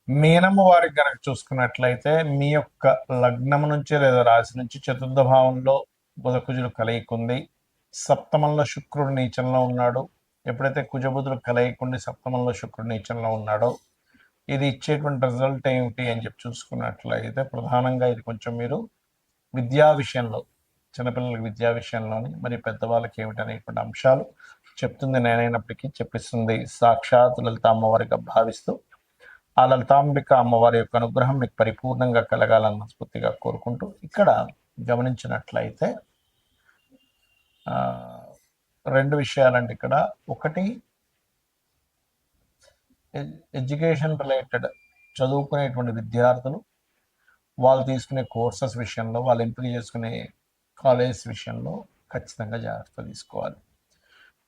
మీనము వారికి కనుక చూసుకున్నట్లయితే మీ యొక్క లగ్నం నుంచి లేదా రాశి నుంచి చతుర్థ భావంలో బుధకుజులు కలయిక ఉంది. సప్తమంలో శుక్రుడు నీచంలో ఉన్నాడు. ఎప్పుడైతే కుజబుధులు కలయికుండి సప్తమంలో శుక్రుడు నీచంలో ఉన్నాడో ఇది ఇచ్చేటువంటి రిజల్ట్ ఏమిటి అని చెప్పి చూసుకున్నట్లయితే ప్రధానంగా ఇది కొంచెం మీరు విద్యా విషయంలో, చిన్నపిల్లలకి విద్యా విషయంలోని మరి పెద్దవాళ్ళకి ఏమిటి అనేటువంటి అంశాలు చెప్తుంది నేనైనప్పటికీ చెప్పిస్తుంది సాక్షాత్ లలిత అమ్మవారిగా భావిస్తూ ఆ లలితాంబిక అమ్మవారి యొక్క అనుగ్రహం మీకు పరిపూర్ణంగా కలగాలని మనస్ఫూర్తిగా కోరుకుంటూ ఇక్కడ గమనించినట్లయితే రెండు విషయాలండి. ఇక్కడ ఒకటి ఎడ్యుకేషన్ రిలేటెడ్ చదువుకునేటువంటి విద్యార్థులు వాళ్ళు తీసుకునే కోర్సెస్ విషయంలో, వాళ్ళు ఎంపిక చేసుకునే కాలేజ్ విషయంలో ఖచ్చితంగా జాగ్రత్త తీసుకోవాలి.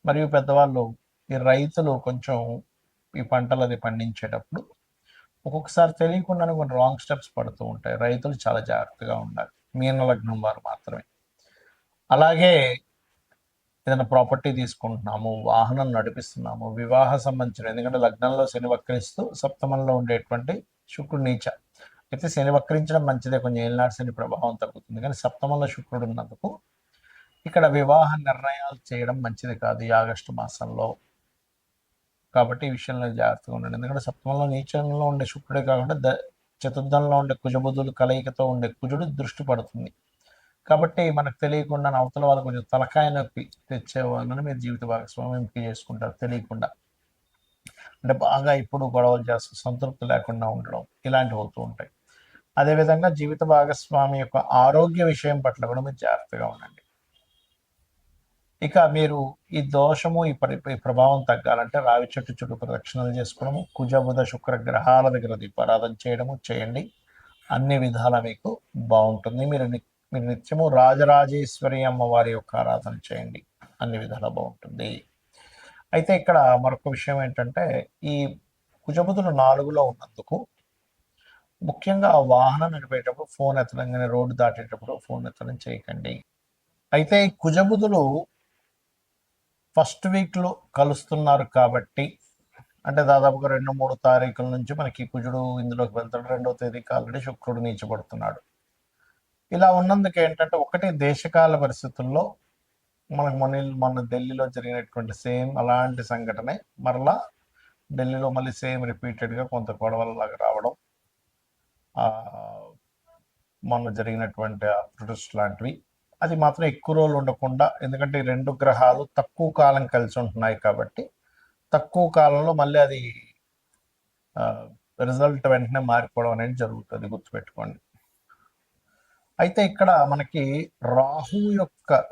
మరియు పెద్దవాళ్ళు ఈ రైతులు కొంచెం ఈ పంటలు అది పండించేటప్పుడు ఒక్కొక్కసారి తెలియకుండానే కొన్ని రాంగ్ స్టెప్స్ పడుతూ ఉంటాయి. రైతులు చాలా జాగ్రత్తగా ఉండాలి, మీన లగ్నం వారు మాత్రమే. అలాగే ఏదైనా ప్రాపర్టీ తీసుకుంటున్నాము, వాహనం నడిపిస్తున్నాము, వివాహ సంబంధించిన, ఎందుకంటే లగ్నంలో శని వక్రిస్తూ సప్తమంలో ఉండేటువంటి శుక్రుడు నీచ అయితే శని వక్రించడం మంచిదే, కొంచెం ఏళ్ళనాడు శని ప్రభావం తగ్గుతుంది. కానీ సప్తమంలో శుక్రుడు ఉన్నందుకు ఇక్కడ వివాహ నిర్ణయాలు చేయడం మంచిది కాదు ఈ ఆగస్టు మాసంలో. కాబట్టి ఈ విషయంలో జాగ్రత్తగా ఉండండి. ఎందుకంటే సప్తమంలో నీచంలో ఉండే శుక్రుడే కాకుండా చతుర్థంలో ఉండే కుజబుధులు కలయికతో ఉండే కుజుడు దృష్టి పడుతుంది. కాబట్టి మనకు తెలియకుండా అవతల వాళ్ళు కొంచెం తలకాయ నొప్పి తెచ్చే వాళ్ళని మీరు జీవిత భాగస్వామి ఎంపిక చేసుకుంటారు తెలియకుండా. అంటే బాగా ఇప్పుడు గొడవలు చేస్తూ సంతృప్తి లేకుండా ఉండడం ఇలాంటివి అవుతూ ఉంటాయి. అదేవిధంగా జీవిత భాగస్వామి యొక్క ఆరోగ్య విషయం పట్ల కూడా మీరు జాగ్రత్తగా ఉండండి. ఇక మీరు ఈ దోషము ఈ ప్రభావం తగ్గాలంటే రావి చెట్టు చుట్టూ ప్రదక్షిణలు చేసుకోవడము, కుజ బుధ శుక్ర గ్రహాల దగ్గర దీపారాధన చేయడము చేయండి. అన్ని విధాల మీకు బాగుంటుంది. మీరు నిత్యము రాజరాజేశ్వరి అమ్మవారి యొక్క ఆరాధన చేయండి, అన్ని విధాల బాగుంటుంది. అయితే ఇక్కడ మరొక విషయం ఏంటంటే ఈ కుజబుధులు 4లో ఉన్నందుకు ముఖ్యంగా ఆ వాహనం నడిపేటప్పుడు ఫోన్ ఎత్తడం కానీ రోడ్డు దాటేటప్పుడు ఫోన్ ఎత్తడం చేయకండి. అయితే కుజబుధులు ఫస్ట్ వీక్లో కలుస్తున్నారు కాబట్టి, అంటే దాదాపుగా 2-3 తారీఖుల నుంచి మనకి కుజుడు ఇందులోకి వెళ్తాడు. 2వ తేదీకి ఆల్రెడీ శుక్రుడు నీచబడుతున్నాడు. ఇలా ఉన్నందుకు ఏంటంటే ఒకటి దేశకాల పరిస్థితుల్లో మనకు మొన్న ఢిల్లీలో జరిగినటువంటి సేమ్ అలాంటి సంఘటనే మరలా ఢిల్లీలో మళ్ళీ సేమ్ రిపీటెడ్గా కొంత గొడవలలాగా రావడం, మొన్న జరిగినటువంటి ప్రొటెస్ట్ లాంటివి, అది మాత్రం ఎక్కువ రోజులు ఉండకుండా, ఎందుకంటే ఈ రెండు గ్రహాలు తక్కువ కాలం కలిసి ఉంటున్నాయి కాబట్టి తక్కువ కాలంలో మళ్ళీ అది రిజల్ట్ వెంటనే మారిపోవడం అనేది జరుగుతుంది, గుర్తుపెట్టుకోండి. అయితే ఇక్కడ మనకి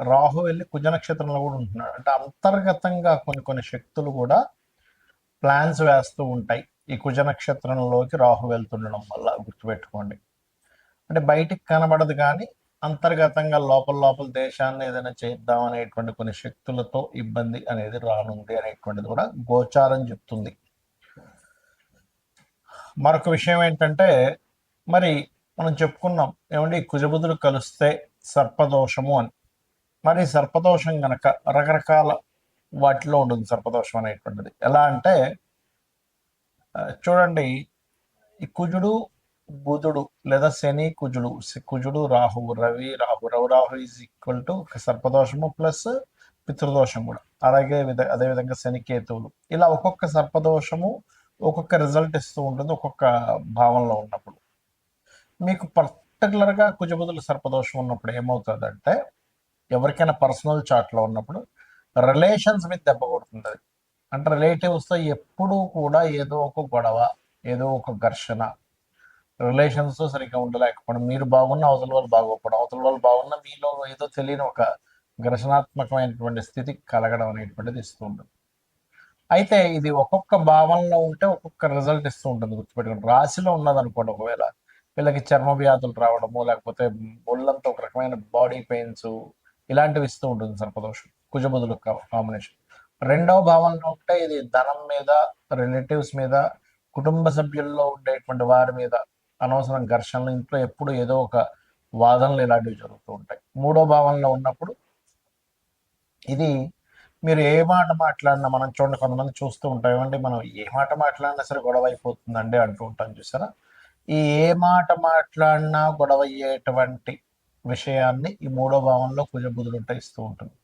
రాహు వెళ్ళి కుజ నక్షత్రంలో కూడా ఉంటున్నాడు. అంటే అంతర్గతంగా కొన్ని శక్తులు కూడా ప్లాన్స్ వేస్తూ ఉంటాయి ఈ కుజ నక్షత్రంలోకి రాహు వెళ్తుండడం వల్ల, గుర్తుపెట్టుకోండి. అంటే బయటికి కనబడదు కానీ అంతర్గతంగా లోపల దేశాన్ని ఏదైనా చేద్దాం అనేటువంటి కొన్ని శక్తులతో ఇబ్బంది అనేది రానుంది అనేటువంటిది కూడా గోచారం చెప్తుంది. మరొక విషయం ఏంటంటే మరి మనం చెప్పుకున్నాం ఏమండి కుజబుధులు కలిస్తే సర్పదోషము అని. మరి సర్పదోషం గనక రకరకాల వాటిలో ఉంటుంది సర్పదోషం అనేటువంటిది. ఎలా అంటే చూడండి, ఈ కుజుడు బుధుడు లేదా శని కుజుడు రాహువు రాహు ఈజ్ ఈక్వల్ టు సర్పదోషము ప్లస్ పితృదోషం కూడా. అదేవిధంగా శని కేతువులు, ఇలా ఒక్కొక్క సర్పదోషము ఒక్కొక్క రిజల్ట్ ఇస్తూ ఉంటుంది ఒక్కొక్క భావంలో ఉన్నప్పుడు. మీకు పర్టికులర్గా కుజబుధులు సర్పదోషం ఉన్నప్పుడు ఏమవుతుందంటే ఎవరికైనా పర్సనల్ చాట్లో ఉన్నప్పుడు రిలేషన్స్ మీద దెబ్బ కొడుతుంది. అంటే రిలేటివ్స్తో ఎప్పుడూ కూడా ఏదో ఒక గొడవ, ఏదో ఒక ఘర్షణ, రిలేషన్స్తో సరిగ్గా ఉండలేకపోవడం, మీరు బాగున్న అవతల వాళ్ళు బాగోకపోవడం, అవతల వాళ్ళు బాగున్న మీలో ఏదో తెలియని ఒక ఘర్షణాత్మకమైనటువంటి స్థితి కలగడం అనేటువంటిది ఇస్తూ ఉంటుంది. అయితే ఇది ఒక్కొక్క భావంలో ఉంటే ఒక్కొక్క రిజల్ట్ ఇస్తూ ఉంటుంది, గుర్తుపెట్టుకోండి. రాశిలో ఉన్నదనుకోండి, ఒకవేళ వీళ్ళకి చర్మ వ్యాధులు రావడము, లేకపోతే ఒళ్ళంతా ఒక రకమైన బాడీ పెయిన్స్ ఇలాంటివి ఇస్తూ ఉంటుంది సర్పదోషం, కుజబుధులు కాంబినేషన్. 2వ భావంలో ఉంటే ఇది ధనం మీద, రిలేటివ్స్ మీద, కుటుంబ సభ్యుల్లో ఉండేటువంటి వారి మీద అనవసరం ఘర్షణలు, ఇంట్లో ఎప్పుడు ఏదో ఒక వాదనలు ఇలాంటివి జరుగుతూ ఉంటాయి. 3వ భావంలో ఉన్నప్పుడు ఇది మీరు ఏ మాట మాట్లాడినా మనం చూడండి, కొంతమంది చూస్తూ ఉంటాం ఏమంటే మనం ఏ మాట మాట్లాడినా సరే గొడవ అయిపోతుందండి అంటూ ఉంటాం చూసారా. ఈ ఏ మాట మాట్లాడినా గొడవ అయ్యేటువంటి విషయాన్ని ఈ మూడో భావంలో కుజబుధుడు ఇస్తూ ఉంటుంది.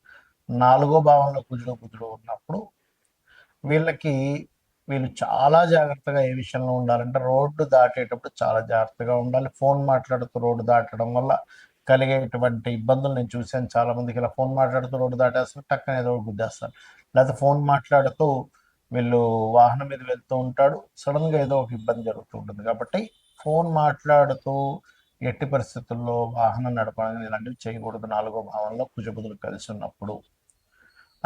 నాలుగో భావంలో కుజుడు బుధుడు ఉన్నప్పుడు వీళ్ళకి వీళ్ళు చాలా జాగ్రత్తగా ఏ విషయంలో ఉండాలంటే రోడ్డు దాటేటప్పుడు చాలా జాగ్రత్తగా ఉండాలి. ఫోన్ మాట్లాడుతూ రోడ్డు దాటడం వల్ల కలిగేటువంటి ఇబ్బందులు నేను చూశాను. చాలా మందికి ఇలా ఫోన్ మాట్లాడుతూ రోడ్డు దాటేస్తారు, టక్కన ఏదో ఒకటి గుద్దేస్తారు. లేకపోతే ఫోన్ మాట్లాడుతూ వీళ్ళు వాహనం మీద వెళ్తూ ఉంటాడు, సడన్గా ఏదో ఒక ఇబ్బంది జరుగుతూ ఉంటుంది. కాబట్టి ఫోన్ మాట్లాడుతూ ఎట్టి పరిస్థితుల్లో వాహనం నడపడం ఇలాంటివి చేయకూడదు నాలుగో భావంలో కుజబుధులు కలిసి ఉన్నప్పుడు.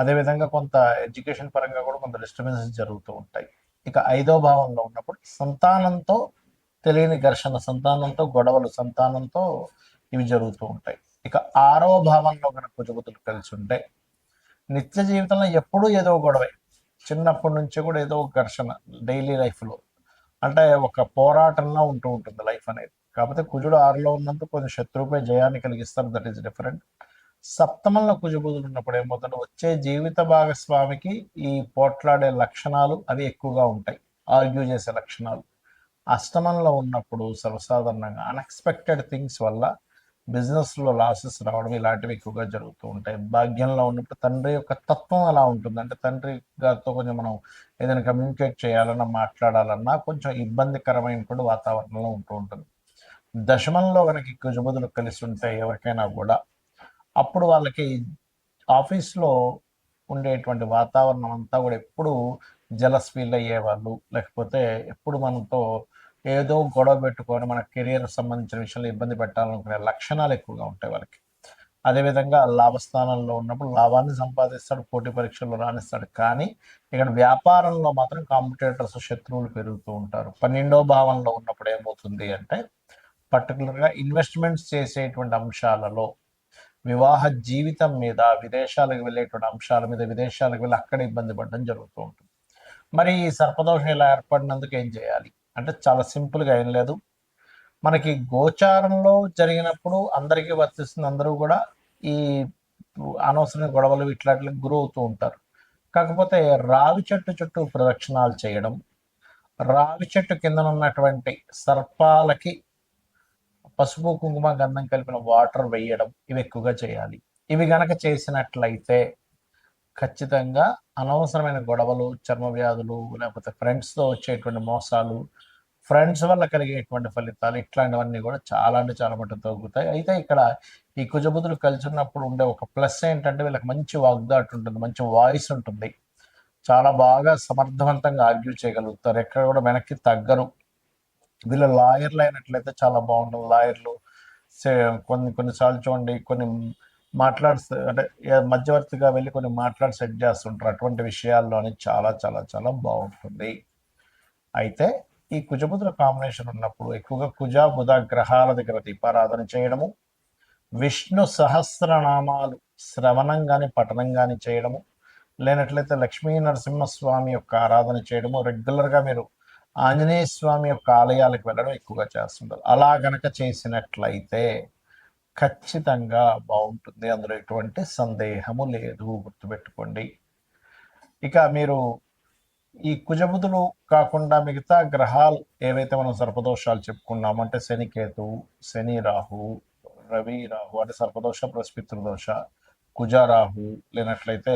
అదేవిధంగా కొంత ఎడ్యుకేషన్ పరంగా కూడా కొంత డిస్టర్బెన్సెస్ జరుగుతూ ఉంటాయి. ఇక ఐదో భావంలో ఉన్నప్పుడు సంతానంతో తెలియని ఘర్షణ, సంతానంతో గొడవలు, సంతానంతో ఇవి జరుగుతూ ఉంటాయి. ఇక ఆరో భావంలో కనుక కుజబుధులు కలిసి ఉంటే నిత్య జీవితంలో ఎప్పుడూ ఏదో గొడవే, చిన్నప్పటి నుంచి కూడా ఏదో ఒక ఘర్షణ డైలీ లైఫ్లో, అంటే ఒక పోరాటంలో ఉంటూ ఉంటుంది లైఫ్ అనేది. కాకపోతే కుజుడు ఆరులో ఉన్నందుకు కొంచెం శత్రువుపై జయాన్ని కలిగిస్తారు, దట్ ఈస్ డిఫరెంట్. సప్తమంలో కుజబుధులు ఉన్నప్పుడు ఏమవుతుందంటే వచ్చే జీవిత భాగస్వామికి ఈ పోట్లాడే లక్షణాలు అవి ఎక్కువగా ఉంటాయి, ఆర్గ్యూ చేసే లక్షణాలు. అష్టమంలో ఉన్నప్పుడు సర్వసాధారణంగా అన్ఎక్స్పెక్టెడ్ థింగ్స్ వల్ల బిజినెస్లో లాసెస్ రావడం ఇలాంటివి ఎక్కువగా జరుగుతూ ఉంటాయి. భాగ్యంలో ఉన్నప్పుడు తండ్రి యొక్క తత్వం అలా ఉంటుంది, అంటే తండ్రి గారితో కొంచెం మనం ఏదైనా కమ్యూనికేట్ చేయాలన్నా మాట్లాడాలన్నా కొంచెం ఇబ్బందికరమైనటువంటి వాతావరణంలో ఉంటూ ఉంటుంది. దశమంలో కనుక కుజబుధులు కలిసి ఉంటే ఎవరికైనా కూడా అప్పుడు వాళ్ళకి ఆఫీస్లో ఉండేటువంటి వాతావరణం అంతా కూడా ఎప్పుడు జలస్ ఫీల్ అయ్యేవాళ్ళు, లేకపోతే ఎప్పుడు మనతో ఏదో గొడవ పెట్టుకొని మన కెరియర్ సంబంధించిన విషయంలో ఇబ్బంది పెట్టాలనుకునే లక్షణాలు ఎక్కువగా ఉంటాయి వాళ్ళకి. అదేవిధంగా లాభస్థానంలో ఉన్నప్పుడు లాభాన్ని సంపాదిస్తాడు, పోటీ పరీక్షల్లో రాణిస్తాడు. కానీ ఇక్కడ వ్యాపారంలో మాత్రం కాంపిటేటర్స్, శత్రువులు పెరుగుతూ ఉంటారు. 12వ భావంలో ఉన్నప్పుడు ఏమవుతుంది అంటే పర్టికులర్గా ఇన్వెస్ట్మెంట్స్ చేసేటువంటి అంశాలలో, వివాహ జీవితం మీద, విదేశాలకు వెళ్ళేటువంటి అంశాల మీద, విదేశాలకు వెళ్ళి అక్కడ ఇబ్బంది పడడం జరుగుతూ ఉంటుంది. మరి ఈ సర్పదోషం ఇలా ఏర్పడినందుకు ఏం చేయాలి అంటే చాలా సింపుల్గా ఏం లేదు. మనకి గోచారంలో జరిగినప్పుడు అందరికీ వర్తిస్తుంది, అందరూ కూడా ఈ అనవసరమైన గొడవలు ఇట్లాంటికి గురవుతూ ఉంటారు. కాకపోతే రావి చెట్టు చుట్టూ ప్రదక్షిణాలు చేయడం, రావి చెట్టు కింద ఉన్నటువంటి సర్పాలకి పసుపు కుంకుమ గంధం కలిపిన వాటర్ వేయడం, ఇవి ఎక్కువగా చేయాలి. ఇవి గనక చేసినట్లయితే ఖచ్చితంగా అనవసరమైన గొడవలు, చర్మ వ్యాధులు, లేకపోతే ఫ్రెండ్స్తో వచ్చేటువంటి మోసాలు, ఫ్రెండ్స్ వల్ల కలిగేటువంటి ఫలితాలు ఇట్లాంటివన్నీ కూడా చాలా అంటే చాలా మటుకు తగ్గుతాయి. అయితే ఇక్కడ ఈ కుజబుధులు కలిసి ఉన్నప్పుడు ఉండే ఒక ప్లస్ ఏంటంటే వీళ్ళకి మంచి వాగ్దాటు ఉంటుంది, మంచి వాయిస్ ఉంటుంది, చాలా బాగా సమర్థవంతంగా ఆర్గ్యూ చేయగలుగుతారు, ఎక్కడ కూడా వెనక్కి తగ్గరు. వీళ్ళు లాయర్లు అయినట్లయితే చాలా బాగుంటుంది. లాయర్లు కొన్నిసార్లు చూడండి, కొన్ని అంటే మధ్యవర్తిగా వెళ్ళి కొన్ని మాట్లాడి సెట్ చేస్తుంటారు. అటువంటి విషయాల్లోని చాలా చాలా చాలా బాగుంటుంది. అయితే ఈ కుజబుధుల కాంబినేషన్ ఉన్నప్పుడు ఎక్కువగా కుజ బుధ గ్రహాల దగ్గర దీపారాధన చేయడము, విష్ణు సహస్రనామాలు శ్రవణం కానీ పఠనం కానీ చేయడము, లేనట్లయితే లక్ష్మీ నరసింహస్వామి యొక్క ఆరాధన చేయడము, రెగ్యులర్గా మీరు ఆంజనేయ స్వామి యొక్క ఆలయాలకు వెళ్ళడం ఎక్కువగా చేస్తుంటారు. అలా గనక చేసినట్లయితే ఖచ్చితంగా బాగుంటుంది, అందులో ఎటువంటి సందేహము లేదు, గుర్తుపెట్టుకోండి. ఇక మీరు ఈ కుజబుధులు కాకుండా మిగతా గ్రహాలు ఏవైతే మనం సర్పదోషాలు చెప్పుకున్నామో, అంటే శనికేతు, శని రాహు, రవి రాహు అంటే సర్పదోష ప్లస్ పితృదోష, కుజ రాహు, లేనట్లయితే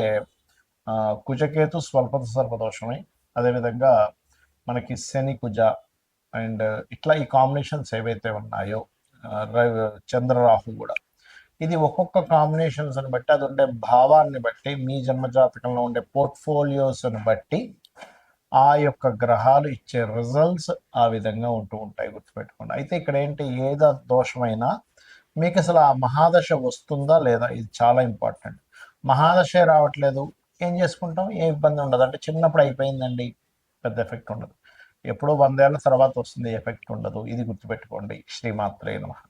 కుజకేతు స్వల్పత సర్పదోషమే, అదేవిధంగా మనకి శని కుజ అండ్ ఇట్లా ఈ కాంబినేషన్స్ ఏవైతే ఉన్నాయో, చంద్రరాహు కూడా, ఇది ఒక్కొక్క కాంబినేషన్స్ని బట్టి, అది ఉండే భావాన్ని బట్టి, మీ జన్మజాతకంలో ఉండే పోర్ట్ఫోలియోస్ని బట్టి ఆ యొక్క గ్రహాలు ఇచ్చే రిజల్ట్స్ ఆ విధంగా ఉంటూ ఉంటాయి, గుర్తుపెట్టుకోండి. అయితే ఇక్కడ ఏంటి, ఏదో దోషమైనా మీకు అసలు ఆ మహాదశ వస్తుందా లేదా, ఇది చాలా ఇంపార్టెంట్. మహాదశ రావట్లేదు, ఏం చేసుకుంటాం, ఏ ఇబ్బంది ఉండదు, అంటే చిన్నప్పుడు అయిపోయిందండి, పెద్ద ఎఫెక్ట్ ఉండదు. ఎప్పుడో 100 ఏళ్ల తర్వాత వస్తుంది, ఎఫెక్ట్ ఉండదు. ఇది గుర్తుపెట్టుకోండి. శ్రీమాత్రే నమః.